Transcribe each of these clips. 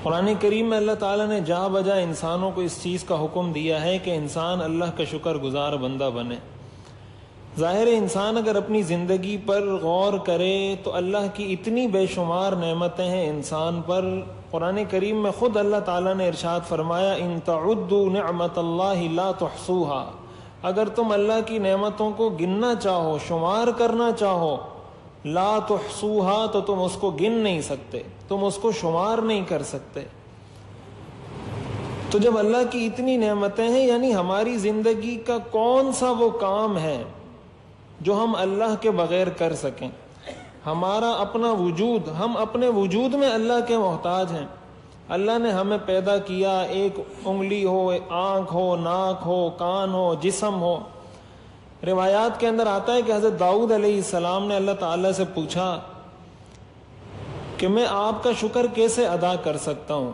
قرآن کریم میں اللہ تعالیٰ نے جا بجا انسانوں کو اس چیز کا حکم دیا ہے کہ انسان اللہ کا شکر گزار بندہ بنے۔ ظاہر انسان اگر اپنی زندگی پر غور کرے تو اللہ کی اتنی بے شمار نعمتیں ہیں انسان پر۔ قرآن کریم میں خود اللہ تعالیٰ نے ارشاد فرمایا ان تعدوا نعمت اللہ لا تحصوها، اگر تم اللہ کی نعمتوں کو گننا چاہو، شمار کرنا چاہو، لا تحصوها تو تم اس کو گن نہیں سکتے، تم اس کو شمار نہیں کر سکتے۔ تو جب اللہ کی اتنی نعمتیں ہیں، یعنی ہماری زندگی کا کون سا وہ کام ہے جو ہم اللہ کے بغیر کر سکیں؟ ہمارا اپنا وجود، ہم اپنے وجود میں اللہ کے محتاج ہیں۔ اللہ نے ہمیں پیدا کیا، ایک انگلی ہو، آنکھ ہو، ناک ہو، کان ہو، جسم ہو۔ روایات کے اندر آتا ہے کہ حضرت داؤد علیہ السلام نے اللہ تعالیٰ سے پوچھا کہ میں آپ کا شکر کیسے ادا کر سکتا ہوں؟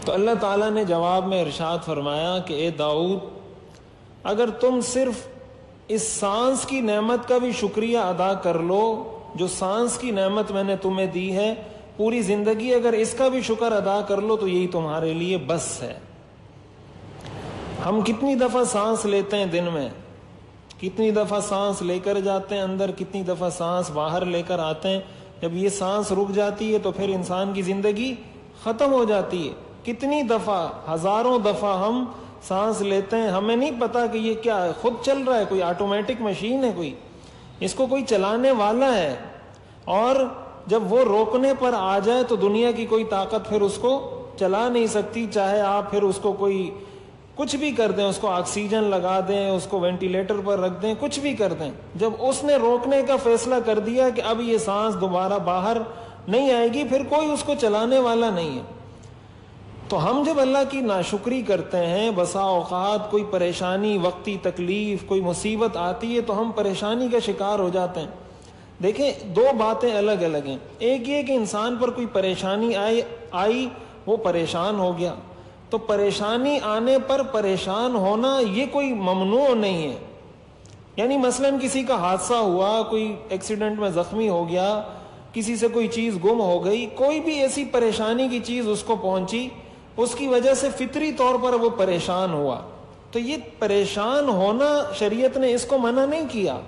تو اللہ تعالیٰ نے جواب میں ارشاد فرمایا کہ اے داؤد، اگر تم صرف اس سانس کی نعمت کا بھی شکریہ ادا کر لو، جو سانس کی نعمت میں نے تمہیں دی ہے، پوری زندگی اگر اس کا بھی شکر ادا کر لو تو یہی تمہارے لیے بس ہے۔ ہم کتنی دفعہ سانس لیتے ہیں دن میں، کتنی دفعہ سانس لے کر جاتے ہیں اندر، کتنی دفعہ سانس باہر لے کر آتے ہیں۔ جب یہ سانس رک جاتی ہے تو پھر انسان کی زندگی ختم ہو جاتی ہے۔ کتنی دفعہ، ہزاروں دفعہ ہم سانس لیتے ہیں، ہمیں نہیں پتا کہ یہ کیا ہے، خود چل رہا ہے، کوئی آٹومیٹک مشین ہے، کوئی اس کو کوئی چلانے والا ہے، اور جب وہ روکنے پر آ جائے تو دنیا کی کوئی طاقت پھر اس کو چلا نہیں سکتی، چاہے آپ پھر اس کو کوئی کچھ بھی کر دیں، اس کو آکسیجن لگا دیں، اس کو وینٹیلیٹر پر رکھ دیں، کچھ بھی کر دیں۔ جب اس نے روکنے کا فیصلہ کر دیا کہ اب یہ سانس دوبارہ باہر نہیں آئے گی، پھر کوئی اس کو چلانے والا نہیں ہے۔ تو ہم جب اللہ کی ناشکری کرتے ہیں، بسا اوقات کوئی پریشانی، وقتی تکلیف، کوئی مصیبت آتی ہے تو ہم پریشانی کا شکار ہو جاتے ہیں۔ دیکھیں، دو باتیں الگ الگ ہیں۔ ایک یہ کہ انسان پر کوئی پریشانی آئی، وہ پریشان ہو گیا، تو پریشانی آنے پر پریشان ہونا یہ کوئی ممنوع نہیں ہے۔ یعنی مثلا کسی کا حادثہ ہوا، کوئی ایکسیڈنٹ میں زخمی ہو گیا، کسی سے کوئی چیز گم ہو گئی، کوئی بھی ایسی پریشانی کی چیز اس کو پہنچی، اس کی وجہ سے فطری طور پر وہ پریشان ہوا، تو یہ پریشان ہونا شریعت نے اس کو منع نہیں کیا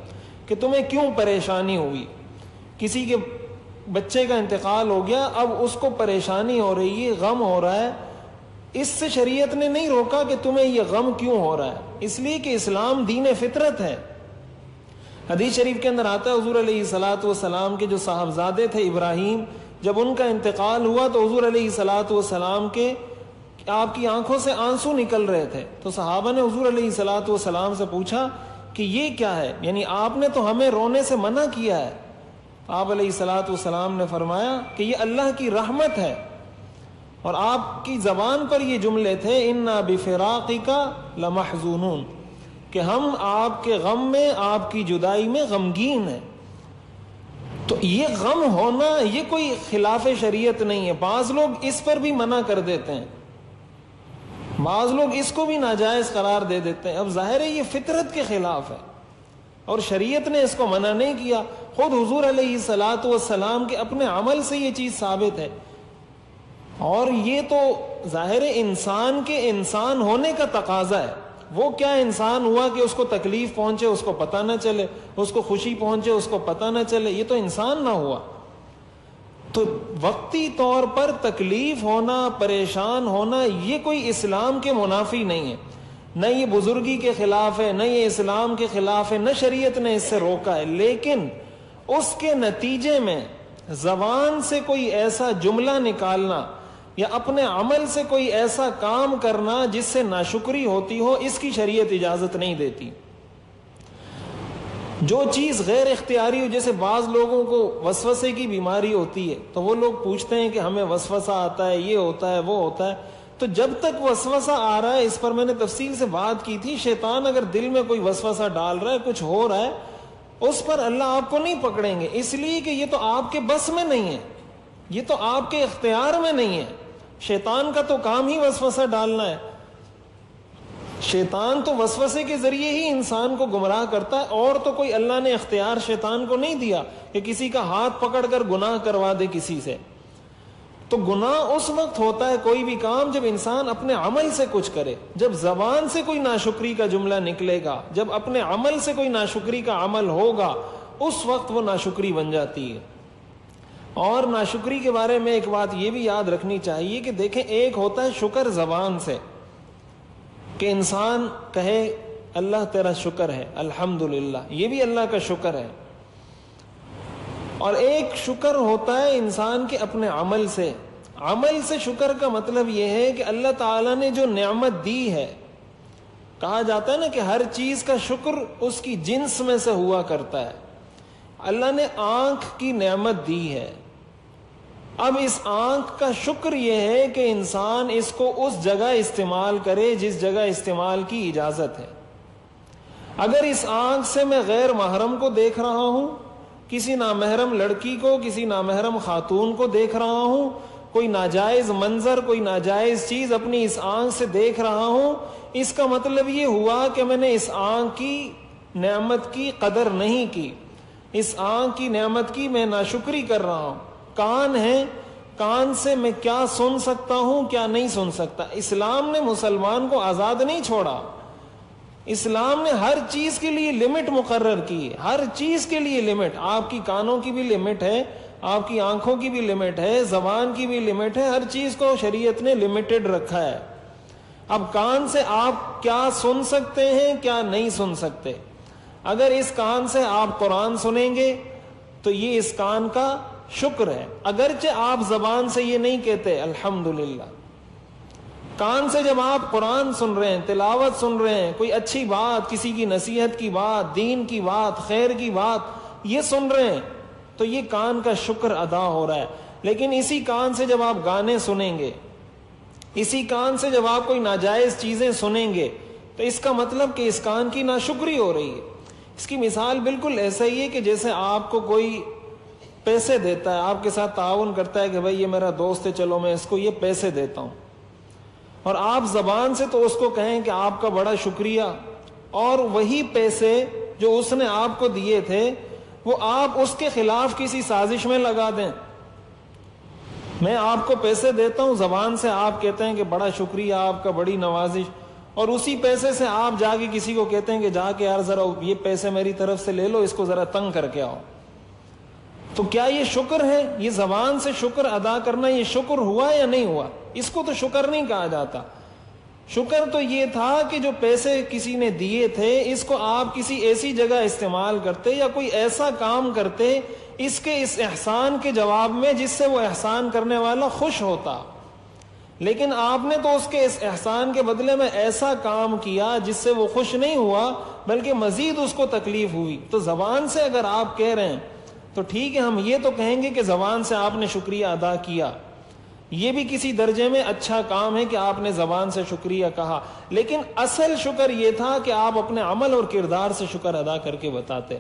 کہ تمہیں کیوں پریشانی ہوئی۔ کسی کے بچے کا انتقال ہو گیا، اب اس کو پریشانی ہو رہی ہے، غم ہو رہا ہے، اس سے شریعت نے نہیں روکا کہ تمہیں یہ غم کیوں ہو رہا ہے، اس لیے کہ اسلام دین فطرت ہے۔ حدیث شریف کے اندر آتا ہے حضور علیہ الصلوۃ والسلام کے جو صاحبزادے تھے ابراہیم، جب ان کا انتقال ہوا تو حضور علیہ الصلوۃ والسلام کے آپ کی آنکھوں سے آنسو نکل رہے تھے، تو صحابہ نے حضور علیہ الصلوۃ والسلام سے پوچھا کہ یہ کیا ہے، یعنی آپ نے تو ہمیں رونے سے منع کیا ہے۔ آپ علیہ الصلوۃ والسلام نے فرمایا کہ یہ اللہ کی رحمت ہے، اور آپ کی زبان پر یہ جملے تھے انا بفراقک لمحزونون، کہ ہم آپ کے غم میں، آپ کی جدائی میں غمگین ہیں۔ تو یہ غم ہونا یہ کوئی خلاف شریعت نہیں ہے۔ بعض لوگ اس پر بھی منع کر دیتے ہیں، بعض لوگ اس کو بھی ناجائز قرار دے دیتے ہیں۔ اب ظاہر ہے یہ فطرت کے خلاف ہے اور شریعت نے اس کو منع نہیں کیا، خود حضور علیہ الصلوۃ والسلام کے اپنے عمل سے یہ چیز ثابت ہے۔ اور یہ تو ظاہر انسان کے انسان ہونے کا تقاضا ہے۔ وہ کیا انسان ہوا کہ اس کو تکلیف پہنچے اس کو پتہ نہ چلے، اس کو خوشی پہنچے اس کو پتہ نہ چلے، یہ تو انسان نہ ہوا۔ تو وقتی طور پر تکلیف ہونا، پریشان ہونا، یہ کوئی اسلام کے منافی نہیں ہے، نہ یہ بزرگی کے خلاف ہے، نہ یہ اسلام کے خلاف ہے، نہ شریعت نے اس سے روکا ہے۔ لیکن اس کے نتیجے میں زبان سے کوئی ایسا جملہ نکالنا یا اپنے عمل سے کوئی ایسا کام کرنا جس سے ناشکری ہوتی ہو، اس کی شریعت اجازت نہیں دیتی۔ جو چیز غیر اختیاری ہو، جیسے بعض لوگوں کو وسوسے کی بیماری ہوتی ہے تو وہ لوگ پوچھتے ہیں کہ ہمیں وسوسہ آتا ہے، یہ ہوتا ہے، وہ ہوتا ہے۔ تو جب تک وسوسہ آ رہا ہے، اس پر میں نے تفصیل سے بات کی تھی، شیطان اگر دل میں کوئی وسوسہ ڈال رہا ہے، کچھ ہو رہا ہے، اس پر اللہ آپ کو نہیں پکڑیں گے، اس لیے کہ یہ تو آپ کے بس میں نہیں ہے، یہ تو آپ کے اختیار میں نہیں ہے۔ شیطان کا تو کام ہی وسوسہ ڈالنا ہے۔ شیطان تو وسوسے کے ذریعے ہی انسان کو گمراہ کرتا ہے، اور تو کوئی اللہ نے اختیار شیطان کو نہیں دیا کہ کسی کا ہاتھ پکڑ کر گناہ کروا دے کسی سے۔ تو گناہ اس وقت ہوتا ہے کوئی بھی کام جب انسان اپنے عمل سے کچھ کرے. جب زبان سے کوئی ناشکری کا جملہ نکلے گا, جب اپنے عمل سے کوئی ناشکری کا عمل ہوگا, اس وقت وہ ناشکری بن جاتی ہے. اور ناشکری کے بارے میں ایک بات یہ بھی یاد رکھنی چاہیے کہ دیکھیں, ایک ہوتا ہے شکر زبان سے کہ انسان کہے اللہ تیرا شکر ہے, الحمدللہ, یہ بھی اللہ کا شکر ہے. اور ایک شکر ہوتا ہے انسان کے اپنے عمل سے. عمل سے شکر کا مطلب یہ ہے کہ اللہ تعالیٰ نے جو نعمت دی ہے, کہا جاتا ہے نا کہ ہر چیز کا شکر اس کی جنس میں سے ہوا کرتا ہے. اللہ نے آنکھ کی نعمت دی ہے, اب اس آنکھ کا شکر یہ ہے کہ انسان اس کو اس جگہ استعمال کرے جس جگہ استعمال کی اجازت ہے. اگر اس آنکھ سے میں غیر محرم کو دیکھ رہا ہوں, کسی نامحرم لڑکی کو, کسی نامحرم خاتون کو دیکھ رہا ہوں, کوئی ناجائز منظر, کوئی ناجائز چیز اپنی اس آنکھ سے دیکھ رہا ہوں, اس کا مطلب یہ ہوا کہ میں نے اس آنکھ کی نعمت کی قدر نہیں کی, اس آنکھ کی نعمت کی میں ناشکری کر رہا ہوں. کان ہے, کان سے میں کیا سن سکتا ہوں کیا نہیں سن سکتا. اسلام نے مسلمان کو آزاد نہیں چھوڑا, اسلام نے ہر چیز کے لیے لمٹ مقرر کی ہے, ہر چیز کے لیے لمٹ. آپ کی کانوں کی بھی لمٹ ہے, آپ کی آنکھوں کی بھی لمٹ ہے, زبان کی بھی لمٹ ہے, ہر چیز کو شریعت نے لمیٹڈ رکھا ہے. اب کان سے آپ کیا سن سکتے ہیں کیا نہیں سن سکتے. اگر اس کان سے آپ قرآن سنیں گے تو یہ اس کان کا شکر ہے, اگرچہ آپ زبان سے یہ نہیں کہتے الحمدللہ. کان سے جب آپ قرآن سن رہے ہیں, تلاوت سن رہے ہیں, کوئی اچھی بات, کسی کی نصیحت کی بات, دین کی بات, خیر کی بات, یہ سن رہے ہیں تو یہ کان کا شکر ادا ہو رہا ہے. لیکن اسی کان سے جب آپ گانے سنیں گے, اسی کان سے جب آپ کوئی ناجائز چیزیں سنیں گے تو اس کا مطلب کہ اس کان کی ناشکری ہو رہی ہے. اس کی مثال بالکل ایسا ہی ہے کہ جیسے آپ کو کوئی پیسے دیتا ہے, آپ کے ساتھ تعاون کرتا ہے کہ بھائی یہ میرا دوست ہے, چلو میں اس کو یہ پیسے دیتا ہوں, اور آپ زبان سے تو اس کو کہیں کہ آپ کا بڑا شکریہ, اور وہی پیسے جو اس نے آپ کو دیے تھے وہ آپ اس کے خلاف کسی سازش میں لگا دیں. میں آپ کو پیسے دیتا ہوں, زبان سے آپ کہتے ہیں کہ بڑا شکریہ, آپ کا بڑی نوازش, اور اسی پیسے سے آپ جا کے کسی کو کہتے ہیں کہ جا کے یار ذرا یہ پیسے میری طرف سے لے لو, اس کو ذرا تنگ کر کے آؤ. تو کیا یہ شکر ہے؟ یہ زبان سے شکر ادا کرنا یہ شکر ہوا یا نہیں ہوا؟ اس کو تو شکر نہیں کہا جاتا. شکر تو یہ تھا کہ جو پیسے کسی نے دیے تھے اس کو آپ کسی ایسی جگہ استعمال کرتے یا کوئی ایسا کام کرتے اس کے اس احسان کے جواب میں جس سے وہ احسان کرنے والا خوش ہوتا. لیکن آپ نے تو اس کے اس احسان کے بدلے میں ایسا کام کیا جس سے وہ خوش نہیں ہوا بلکہ مزید اس کو تکلیف ہوئی. تو زبان سے اگر آپ کہہ رہے ہیں تو ٹھیک ہے, ہم یہ تو کہیں گے کہ زبان سے آپ نے شکریہ ادا کیا, یہ بھی کسی درجے میں اچھا کام ہے کہ آپ نے زبان سے شکریہ کہا. لیکن اصل شکر یہ تھا کہ آپ اپنے عمل اور کردار سے شکر ادا کر کے بتاتے.